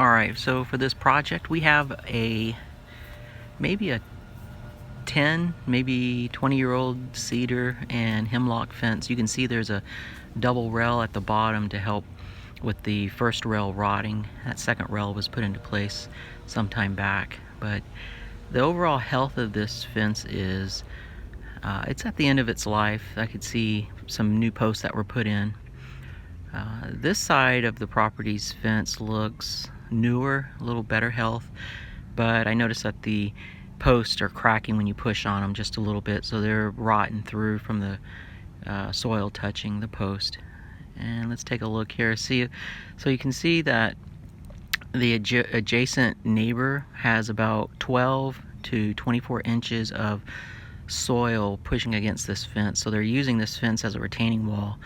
Alright, so for this project we have maybe a 10, maybe 20-year-old cedar and hemlock fence. You can see there's a double rail at the bottom to help with the first rail rotting. That second rail was put into place some time back, but the overall health of this fence is it's at the end of its life. I could see some new posts that were put in. This side of the property's fence looks newer, a little better health, but I noticed that the posts are cracking when you push on them just a little bit, so they're rotting through from the soil touching the post. And let's take a look here. So you can see that the adjacent neighbor has about 12 to 24 inches of soil pushing against this fence, so they're using this fence as a retaining wall,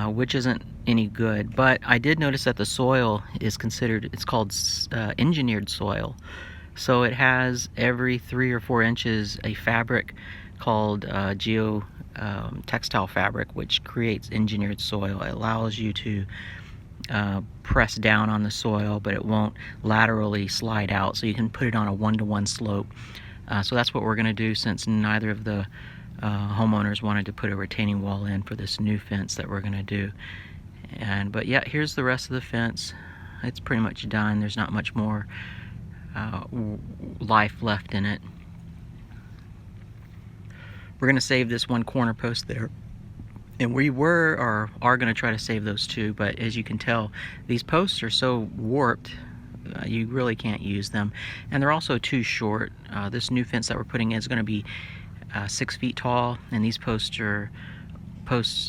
which isn't any good. But I did notice that the soil is it's called engineered soil. So it has every 3 or 4 inches a fabric called textile fabric, which creates engineered soil. It allows you to press down on the soil, but it won't laterally slide out, so you can put it on a one-to-one slope. So that's what we're going to do, since neither of the homeowners wanted to put a retaining wall in for this new fence that we're going to do. But yeah, here's the rest of the fence. It's pretty much done. There's not much more life left in it. We're going to save this one corner post there, and we are going to try to save those two, but as you can tell, these posts are so warped you really can't use them, and they're also too short. This new fence that we're putting in is going to be 6 feet tall, and these posts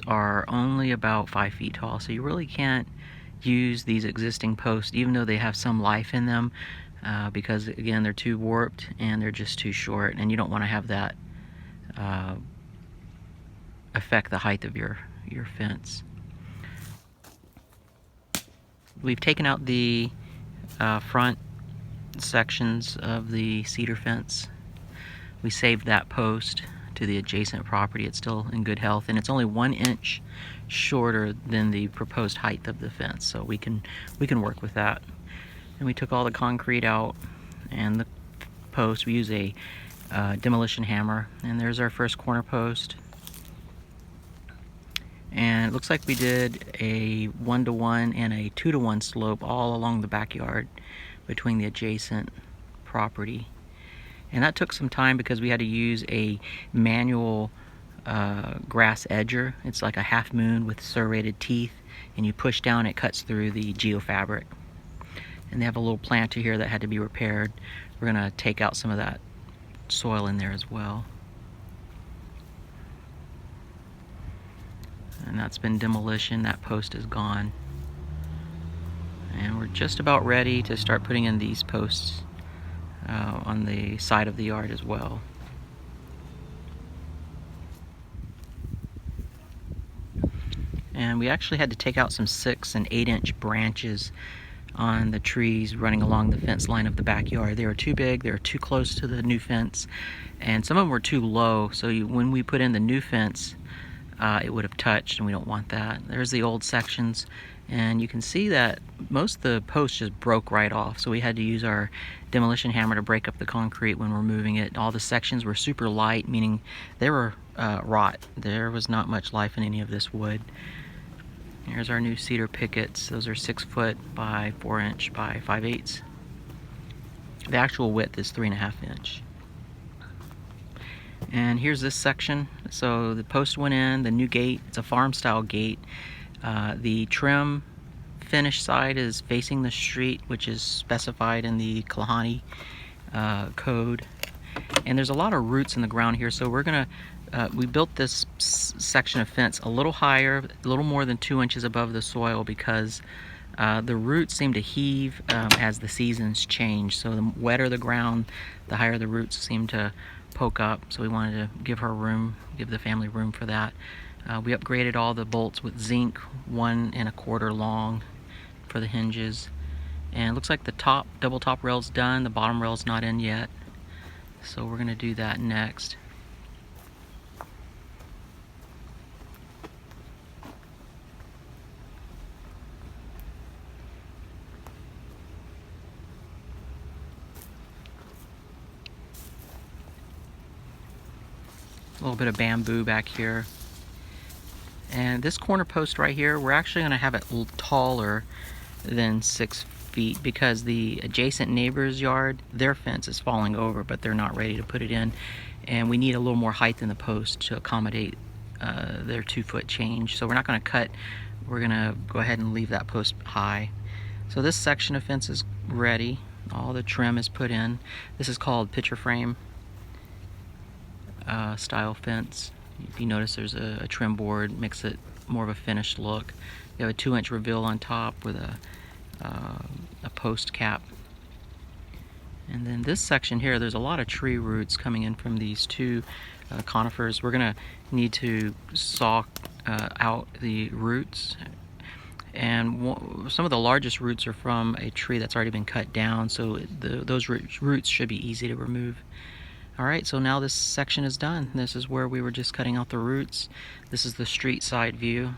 are only about 5 feet tall, so you really can't use these existing posts even though they have some life in them, because again, they're too warped and they're just too short, and you don't want to have that affect the height of your fence. We've taken out the front sections of the cedar fence. We saved that post to the adjacent property. It's still in good health, and it's only 1 inch shorter than the proposed height of the fence, so we can work with that. And we took all the concrete out and the post. We use a demolition hammer, and there's our first corner post. And it looks like we did a 1-to-1 and a 2-to-1 slope all along the backyard between the adjacent property. And that took some time because we had to use a manual grass edger. It's like a half moon with serrated teeth, and you push down, it cuts through the geofabric. And they have a little planter here that had to be repaired. We're going to take out some of that soil in there as well. And that's been demolition. That post is gone. And we're just about ready to start putting in these posts on the side of the yard as well. And we actually had to take out some 6 and 8 inch branches on the trees running along the fence line of the backyard. They were too big, they were too close to the new fence, and some of them were too low, so when we put in the new fence, it would have touched, and we don't want that. There's the old sections, and you can see that most of the posts just broke right off, so we had to use our demolition hammer to break up the concrete when we're moving it. All the sections were super light, meaning they were rot. There was not much life in any of this wood. Here's our new cedar pickets. Those are 6 foot by 4 inch by 5/8. The actual width is 3.5 inch. And here's this section. So the post went in, the new gate, it's a farm style gate. The trim finish side is facing the street, which is specified in the Kalahari code. And there's a lot of roots in the ground here, so we're gonna we built this section of fence a little higher, a little more than 2 inches above the soil, because the roots seem to heave as the seasons change. So the wetter the ground, the higher the roots seem to poke up. So we wanted to give the family room for that. We upgraded all the bolts with zinc 1 1/4 long for the hinges. And it looks like the double top rail's done, the bottom rail's not in yet. So we're gonna do that next. A little bit of bamboo back here. And this corner post right here, we're actually going to have it a little taller than 6 feet because the adjacent neighbor's yard, their fence is falling over, but they're not ready to put it in. And we need a little more height in the post to accommodate their 2-foot change. So we're not going to cut, we're going to go ahead and leave that post high. So this section of fence is ready. All the trim is put in. This is called picture frame style fence. If you notice, there's a trim board, makes it more of a finished look. You have a 2-inch reveal on top with a post cap. And then this section here, there's a lot of tree roots coming in from these 2 conifers. We're going to need to saw out the roots. And some of the largest roots are from a tree that's already been cut down, so those roots should be easy to remove. Alright, so now this section is done. This is where we were just cutting out the roots. This is the street side view.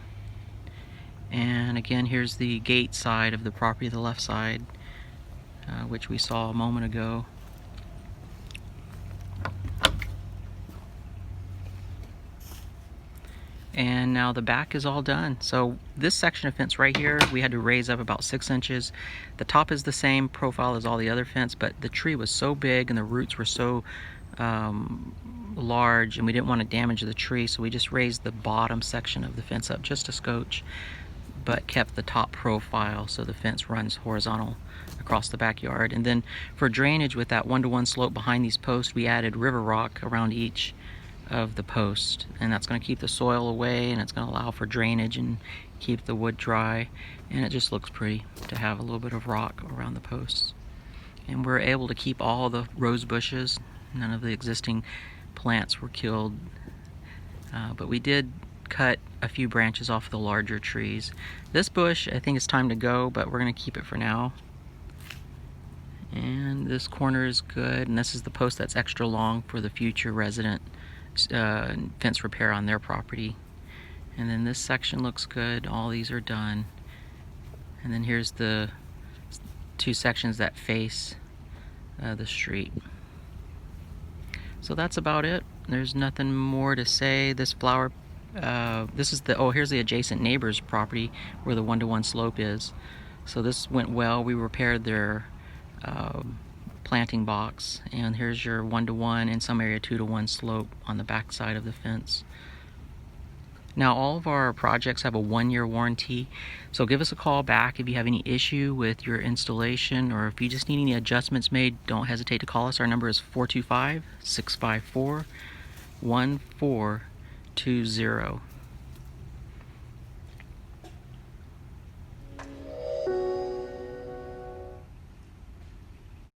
And again, here's the gate side of the property, the left side, which we saw a moment ago. And now the back is all done. So this section of fence right here, we had to raise up about 6 inches. The top is the same profile as all the other fence, but the tree was so big and the roots were so large, and we didn't want to damage the tree, so we just raised the bottom section of the fence up just a scotch, but kept the top profile so the fence runs horizontal across the backyard. And then for drainage, with that 1-to-1 slope behind these posts, we added river rock around each of the post, and that's going to keep the soil away, and it's going to allow for drainage and keep the wood dry, and it just looks pretty to have a little bit of rock around the posts. And we're able to keep all the rose bushes. None of the existing plants were killed, but we did cut a few branches off the larger trees. This bush, I think it's time to go, but we're going to keep it for now. And this corner is good, and this is the post that's extra long for the future resident fence repair on their property. And then this section looks good. All these are done. And then here's the 2 sections that face the street. So that's about it. There's nothing more to say. This flower, this is the, here's the adjacent neighbor's property where the 1-to-1 slope is. So this went well. We repaired their planting box, and here's your 1-to-1, in some area 2-to-1 slope on the back side of the fence. Now, all of our projects have a 1-year warranty, so give us a call back if you have any issue with your installation, or if you just need any adjustments made, don't hesitate to call us. Our number is 425-654-1420.